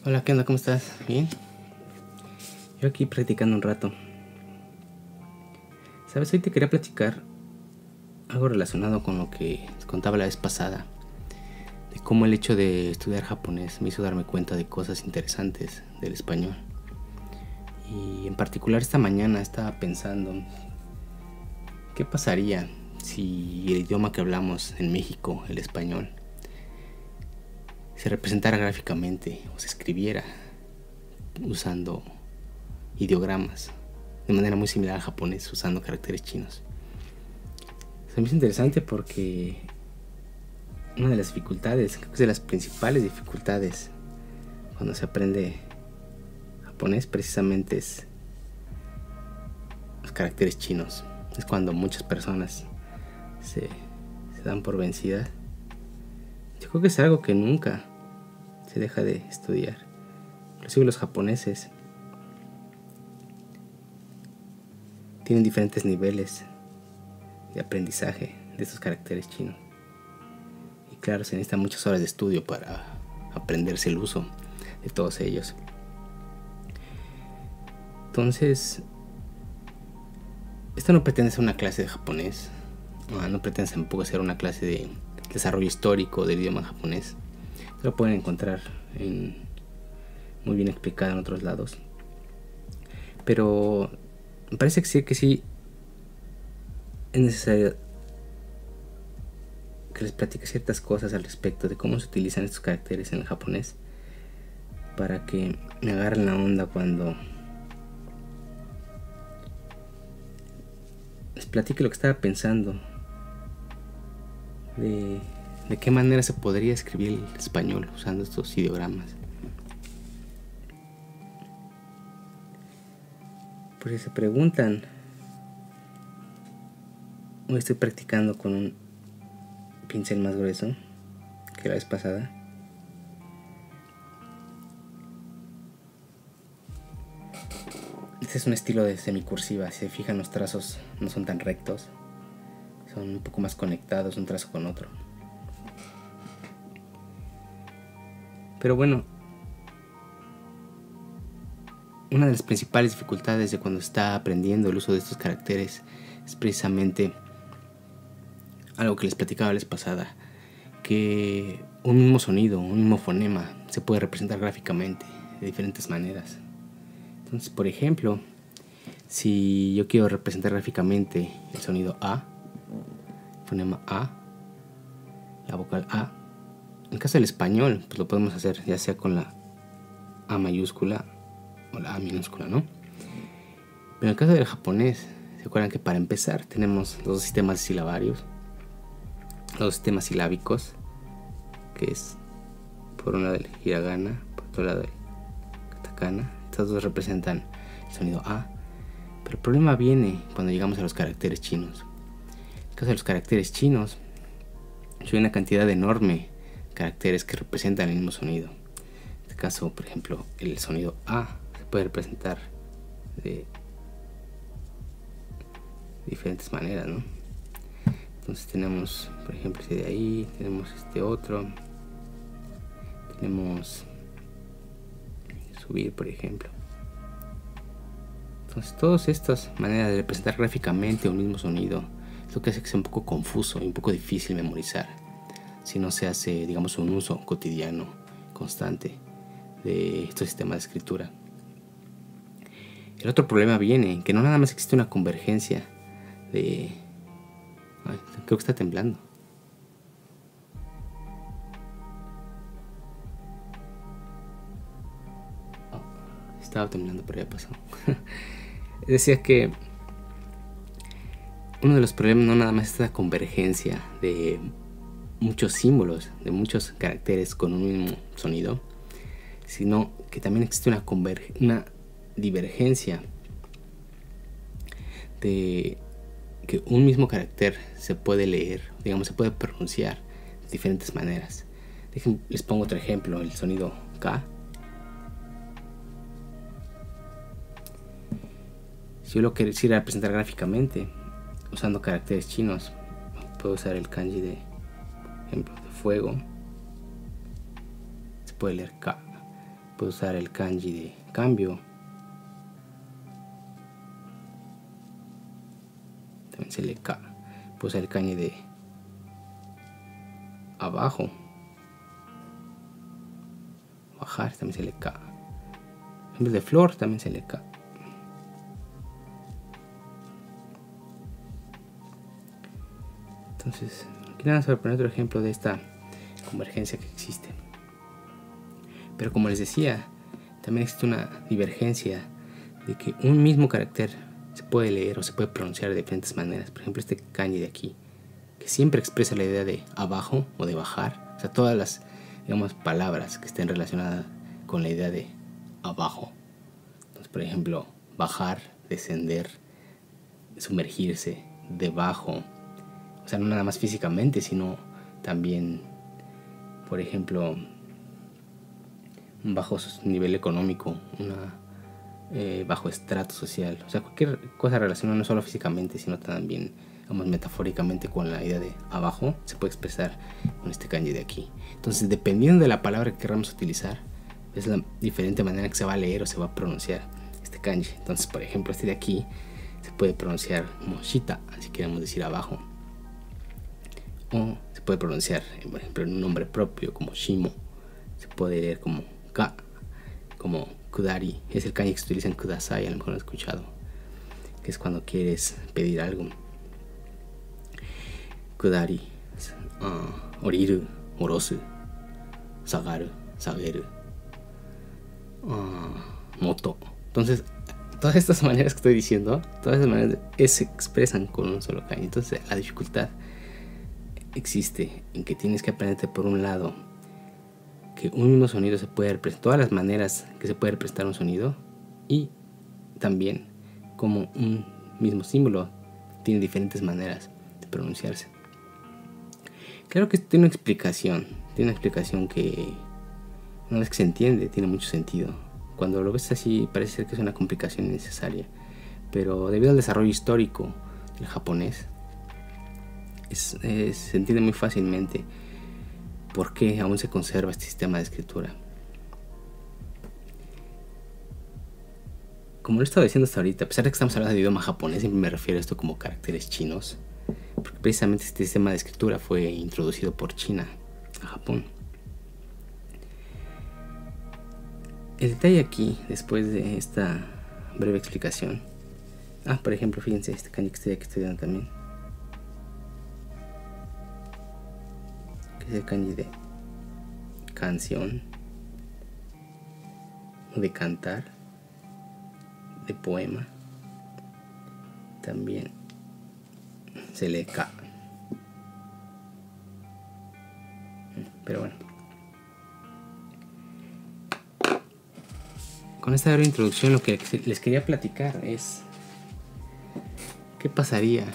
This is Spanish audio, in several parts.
Hola, ¿qué onda? ¿Cómo estás? ¿Bien? Yo aquí practicando un rato. ¿Sabes? Hoy te quería platicar algo relacionado con lo que te contaba la vez pasada. De cómo el hecho de estudiar japonés me hizo darme cuenta de cosas interesantes del español. Y en particular esta mañana estaba pensando, ¿qué pasaría si el idioma que hablamos en México, el español, se representara gráficamente o se escribiera usando ideogramas de manera muy similar al japonés, usando caracteres chinos? Se me hizo interesante porque una de las dificultades, creo que es de las principales dificultades cuando se aprende japonés, precisamente es los caracteres chinos. Es cuando muchas personas se dan por vencidas. Yo creo que es algo que nunca se deja de estudiar. Inclusive los japoneses tienen diferentes niveles de aprendizaje de estos caracteres chinos. Y claro, se necesitan muchas horas de estudio para aprenderse el uso de todos ellos. Entonces, esto no pretende ser una clase de japonés, no pretende tampoco ser una clase de desarrollo histórico del idioma japonés. Esto lo pueden encontrar muy bien explicado en otros lados. Pero me parece que sí es necesario que les platique ciertas cosas al respecto de cómo se utilizan estos caracteres en el japonés, para que me agarren la onda cuando les platique lo que estaba pensando de qué manera se podría escribir el español usando estos ideogramas. Porque se preguntan, hoy estoy practicando con un pincel más grueso que la vez pasada. Este es un estilo de semicursiva. Si se fijan, los trazos no son tan rectos, son un poco más conectados un trazo con otro. Pero bueno, una de las principales dificultades de cuando está aprendiendo el uso de estos caracteres es precisamente algo que les platicaba la vez pasada, que un mismo sonido, un mismo fonema se puede representar gráficamente de diferentes maneras. Entonces, por ejemplo, si yo quiero representar gráficamente el sonido A, el fonema A, la vocal A, en el caso del español, pues lo podemos hacer ya sea con la A mayúscula o la A minúscula, ¿no? Pero en el caso del japonés, ¿se acuerdan que para empezar tenemos los dos sistemas silabarios, los dos sistemas silábicos, que es por un lado el hiragana, por otro lado el katakana? Estos dos representan el sonido A. Pero el problema viene cuando llegamos a los caracteres chinos. En el caso de los caracteres chinos, hay una cantidad enorme de caracteres que representan el mismo sonido. En este caso, por ejemplo, el sonido A se puede representar de diferentes maneras, ¿no? Entonces tenemos, por ejemplo, este de ahí, tenemos este otro, tenemos subir, por ejemplo. Entonces, todas estas maneras de representar gráficamente un mismo sonido es lo que hace que sea un poco confuso y un poco difícil memorizar si no se hace, digamos, un uso cotidiano, constante de estos sistemas de escritura. El otro problema viene en que no nada más existe una convergencia de... Ay, creo que está temblando. Estaba temblando, pero ya pasó. Decía que uno de los problemas no nada más es esta convergencia de muchos símbolos, de muchos caracteres con un mismo sonido, sino que también existe una divergencia de que un mismo carácter se puede leer, digamos, se puede pronunciar de diferentes maneras. Les pongo otro ejemplo, el sonido K. Si yo lo quisiera representar gráficamente usando caracteres chinos, puedo usar el kanji de, por ejemplo, de fuego. Se puede leer K. Puedo usar el kanji de cambio. También se lee ka. Puedo usar el kanji de abajo. Bajar, también se lee ka. En vez de flor, también se lee ka. Entonces, aquí nada más para poner otro ejemplo de esta convergencia que existe. Pero como les decía, también existe una divergencia de que un mismo carácter se puede leer o se puede pronunciar de diferentes maneras. Por ejemplo, este kanji de aquí, que siempre expresa la idea de abajo o de bajar. O sea, todas las, digamos, palabras que estén relacionadas con la idea de abajo. Entonces, por ejemplo, bajar, descender, sumergirse, debajo. O sea, no nada más físicamente, sino también, por ejemplo, un bajo nivel económico, bajo estrato social. O sea, cualquier cosa relacionada no solo físicamente, sino también, digamos, metafóricamente con la idea de abajo, se puede expresar con este kanji de aquí. Entonces, dependiendo de la palabra que queramos utilizar, es la diferente manera que se va a leer o se va a pronunciar este kanji. Entonces, por ejemplo, este de aquí se puede pronunciar como shita, si queremos decir abajo. O se puede pronunciar, por ejemplo, en un nombre propio como shimo. Se puede leer como ka, como kudari. Es el kanji que se utiliza en kudasai, a lo mejor lo he escuchado, que es cuando quieres pedir algo. Kudari, oriru, orosu, sagaru, sageru, moto. Entonces, todas estas maneras que estoy diciendo, todas esas maneras se expresan con un solo kanji. Entonces, la dificultad existe en que tienes que aprenderte, por un lado, que un mismo sonido se puede representar, todas las maneras que se puede representar un sonido, y también como un mismo símbolo tiene diferentes maneras de pronunciarse. Claro que esto tiene una explicación que, una vez que se entiende, tiene mucho sentido. Cuando lo ves así parece ser que es una complicación innecesaria, pero debido al desarrollo histórico del japonés, se entiende muy fácilmente por qué aún se conserva este sistema de escritura. Como lo he estado diciendo hasta ahorita, a pesar de que estamos hablando de idioma japonés, siempre me refiero a esto como caracteres chinos, porque precisamente este sistema de escritura fue introducido por China a Japón. El detalle aquí, después de esta breve explicación, por ejemplo, fíjense este kanji que estoy dando también, que es el kanji de canción, de cantar, de poema. También se lee ka. Pero bueno, con esta breve introducción lo que les quería platicar es qué pasaría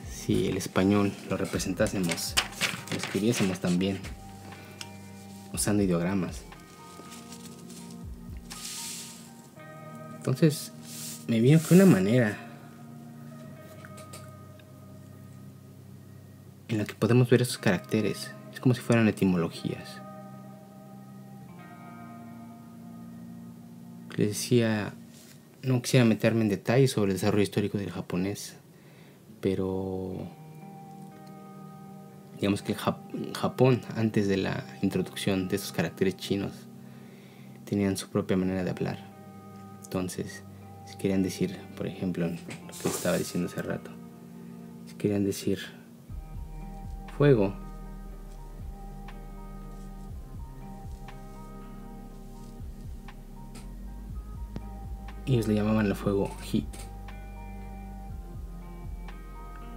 si el español lo representásemos, lo escribiésemos también usando ideogramas. Entonces me vino que una manera en la que podemos ver esos caracteres es como si fueran etimologías. Les decía, no quisiera meterme en detalles sobre el desarrollo histórico del japonés, pero digamos que Japón, antes de la introducción de esos caracteres chinos, tenían su propia manera de hablar. Entonces, si querían decir, por ejemplo, lo que estaba diciendo hace rato, si querían decir fuego, ellos le llamaban el fuego Hi.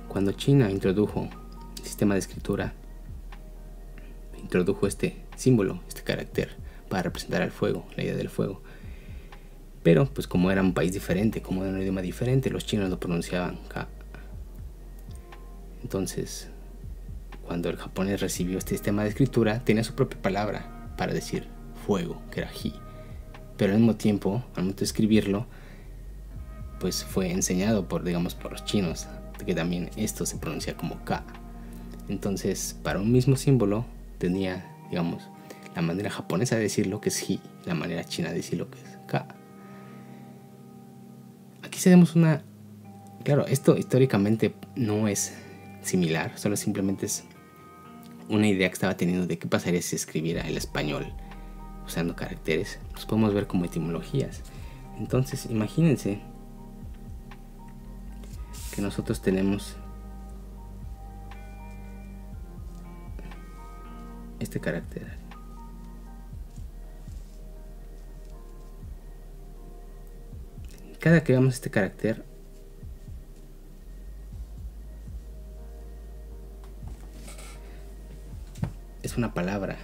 Cuando China introdujo el sistema de escritura, introdujo este símbolo, este carácter para representar al fuego, la idea del fuego. Pero pues como era un país diferente, como era un idioma diferente, los chinos lo pronunciaban ka. Entonces, cuando el japonés recibió este sistema de escritura, tenía su propia palabra para decir fuego, que era Hi. Pero al mismo tiempo, al momento de escribirlo, pues fue enseñado por los chinos, que también esto se pronuncia como ka. Entonces, para un mismo símbolo tenía, la manera japonesa de decirlo, que es hi, la manera china de decirlo, que es ka. Aquí tenemos una... Claro, esto históricamente no es similar, solo simplemente es una idea que estaba teniendo de qué pasaría si escribiera el español usando caracteres. Los podemos ver como etimologías. Entonces, imagínense que nosotros tenemos este carácter. Cada que veamos este carácter, es una palabra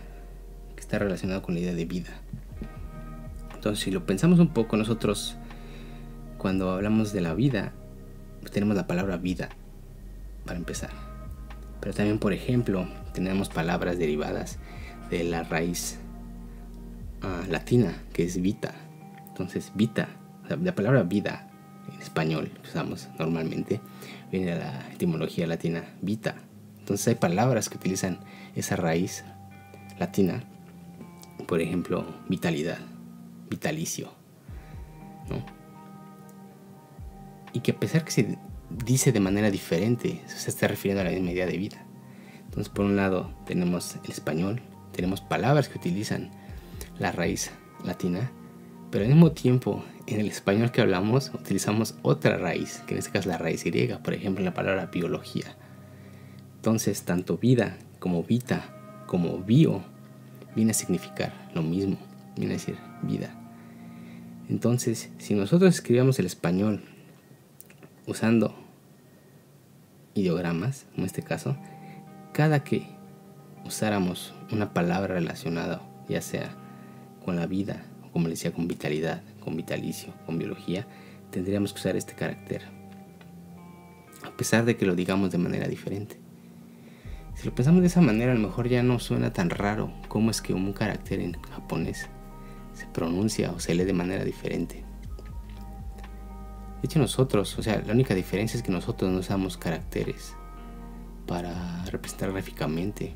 que está relacionada con la idea de vida. Entonces, si lo pensamos un poco, nosotros cuando hablamos de la vida, pues tenemos la palabra vida para empezar. Pero también, por ejemplo, tenemos palabras derivadas de la raíz latina, que es vita. Entonces, vita, la palabra vida en español que usamos normalmente, viene de la etimología latina vita. Entonces hay palabras que utilizan esa raíz latina, por ejemplo, vitalidad, vitalicio, ¿no? Y que a pesar que se dice de manera diferente, se está refiriendo a la misma idea de vida. Entonces, por un lado tenemos el español, tenemos palabras que utilizan la raíz latina, pero al mismo tiempo en el español que hablamos utilizamos otra raíz, que en este caso es la raíz griega, por ejemplo la palabra biología. Entonces, tanto vida como vita como bio viene a significar lo mismo, viene a decir vida. Entonces, si nosotros escribíamos el español usando ideogramas, en este caso, cada que usáramos una palabra relacionada, ya sea con la vida, o como les decía, con vitalidad, con vitalicio, con biología, tendríamos que usar este carácter, a pesar de que lo digamos de manera diferente. Si lo pensamos de esa manera, a lo mejor ya no suena tan raro cómo es que un carácter en japonés se pronuncia o se lee de manera diferente. De hecho, nosotros, o sea, la única diferencia es que nosotros no usamos caracteres para representar gráficamente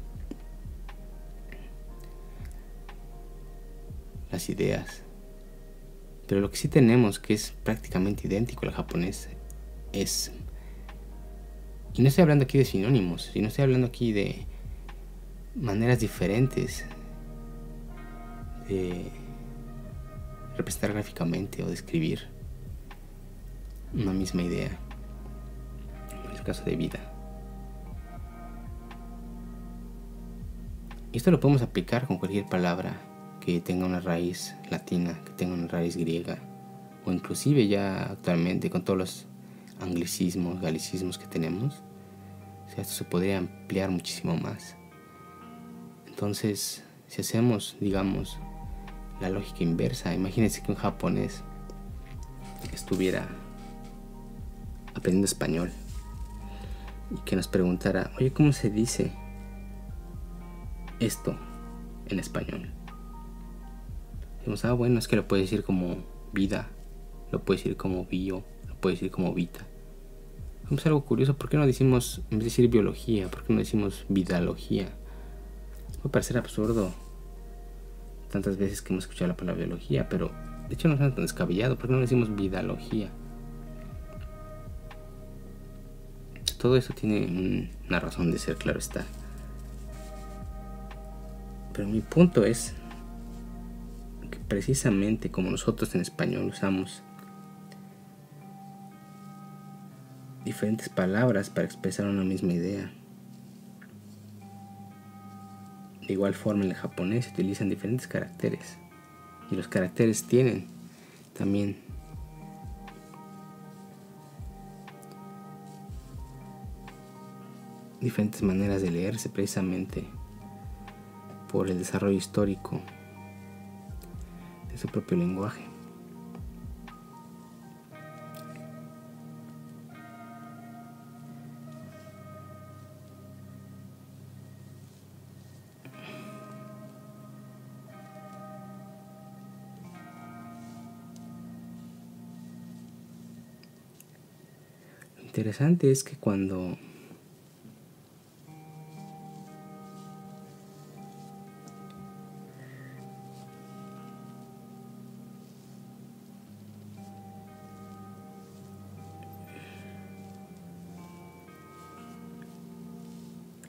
las ideas. Pero lo que sí tenemos, que es prácticamente idéntico al japonés, es... Y no estoy hablando aquí de sinónimos, sino estoy hablando aquí de maneras diferentes de representar gráficamente o de escribir una misma idea. En el caso de vida. Y esto lo podemos aplicar con cualquier palabra que tenga una raíz latina, que tenga una raíz griega, o inclusive ya actualmente con todos los anglicismos, galicismos que tenemos. O sea, esto se podría ampliar muchísimo más. Entonces, si hacemos, digamos, la lógica inversa, imagínense que un japonés estuviera aprendiendo español y que nos preguntara, oye, ¿cómo se dice esto en español? Decimos, bueno, es que lo puede decir como vida, lo puede decir como bio, lo puede decir como vita. Es algo curioso, ¿por qué no decimos, en vez de decir biología, por qué no decimos vidalogía? Puede parecer absurdo tantas veces que hemos escuchado la palabra biología, pero de hecho no suena tan descabellado. ¿Por qué no decimos vidalogía? Todo eso tiene una razón de ser, claro está. Pero mi punto es que precisamente como nosotros en español usamos diferentes palabras para expresar una misma idea, de igual forma en el japonés se utilizan diferentes caracteres, y los caracteres tienen también diferentes maneras de leerse, precisamente por el desarrollo histórico de su propio lenguaje. Lo interesante es que cuando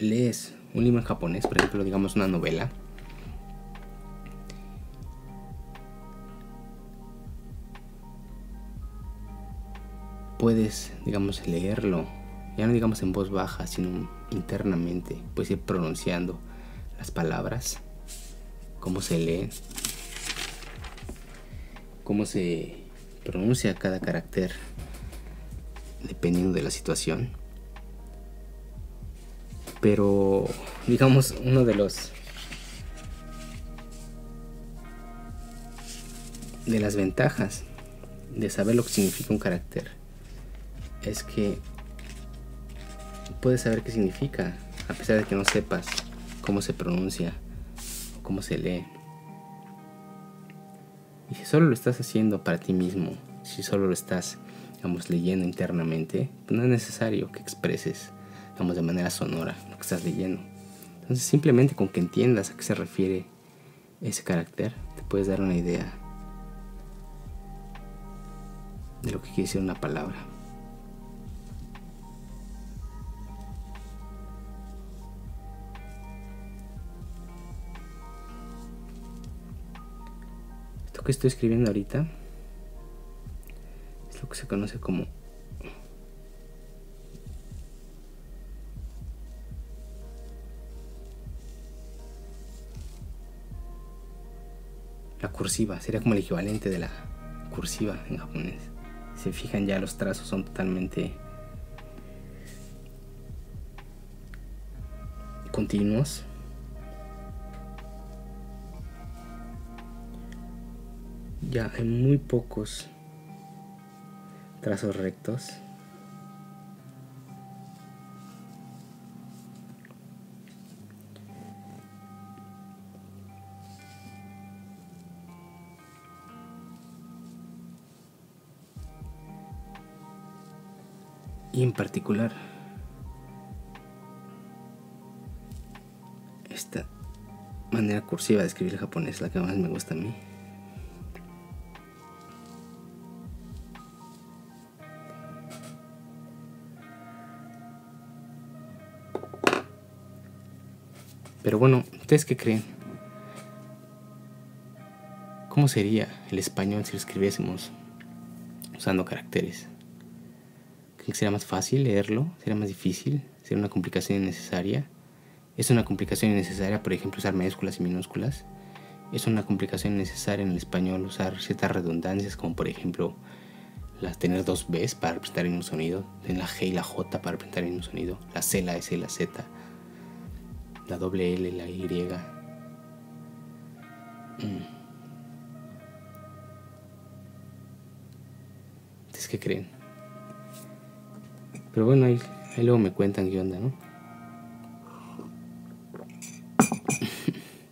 lees un libro en japonés, por ejemplo, digamos una novela, puedes, digamos, leerlo, ya no digamos en voz baja, sino internamente. Puedes ir pronunciando las palabras, cómo se lee, cómo se pronuncia cada carácter, dependiendo de la situación. Pero, digamos, uno de las ventajas de saber lo que significa un carácter es que puedes saber qué significa, a pesar de que no sepas cómo se pronuncia o cómo se lee. Y si solo lo estás haciendo para ti mismo, si solo lo estás, digamos, leyendo internamente, pues no es necesario que expreses, digamos, de manera sonora lo que estás leyendo. Entonces, simplemente con que entiendas a qué se refiere ese carácter, te puedes dar una idea de lo que quiere decir una palabra. Esto que estoy escribiendo ahorita es lo que se conoce como la cursiva. Sería como el equivalente de la cursiva en japonés. Si se fijan, ya los trazos son totalmente continuos. Ya hay muy pocos trazos rectos. Y en particular, esta manera cursiva de escribir el japonés es la que más me gusta a mí. Pero bueno, ¿ustedes qué creen? ¿Cómo sería el español si lo escribiésemos usando caracteres? ¿Creen que sería más fácil leerlo? ¿Sería más difícil? ¿Sería una complicación innecesaria? ¿Es una complicación innecesaria, por ejemplo, usar mayúsculas y minúsculas? ¿Es una complicación innecesaria en el español usar ciertas redundancias, como por ejemplo tener dos Bs para representar el mismo sonido, tener la G y la J para representar el mismo sonido, la C, la S y la Z, la doble L, la Y? ¿Ustedes qué creen? Pero bueno, ahí luego me cuentan qué onda, ¿no?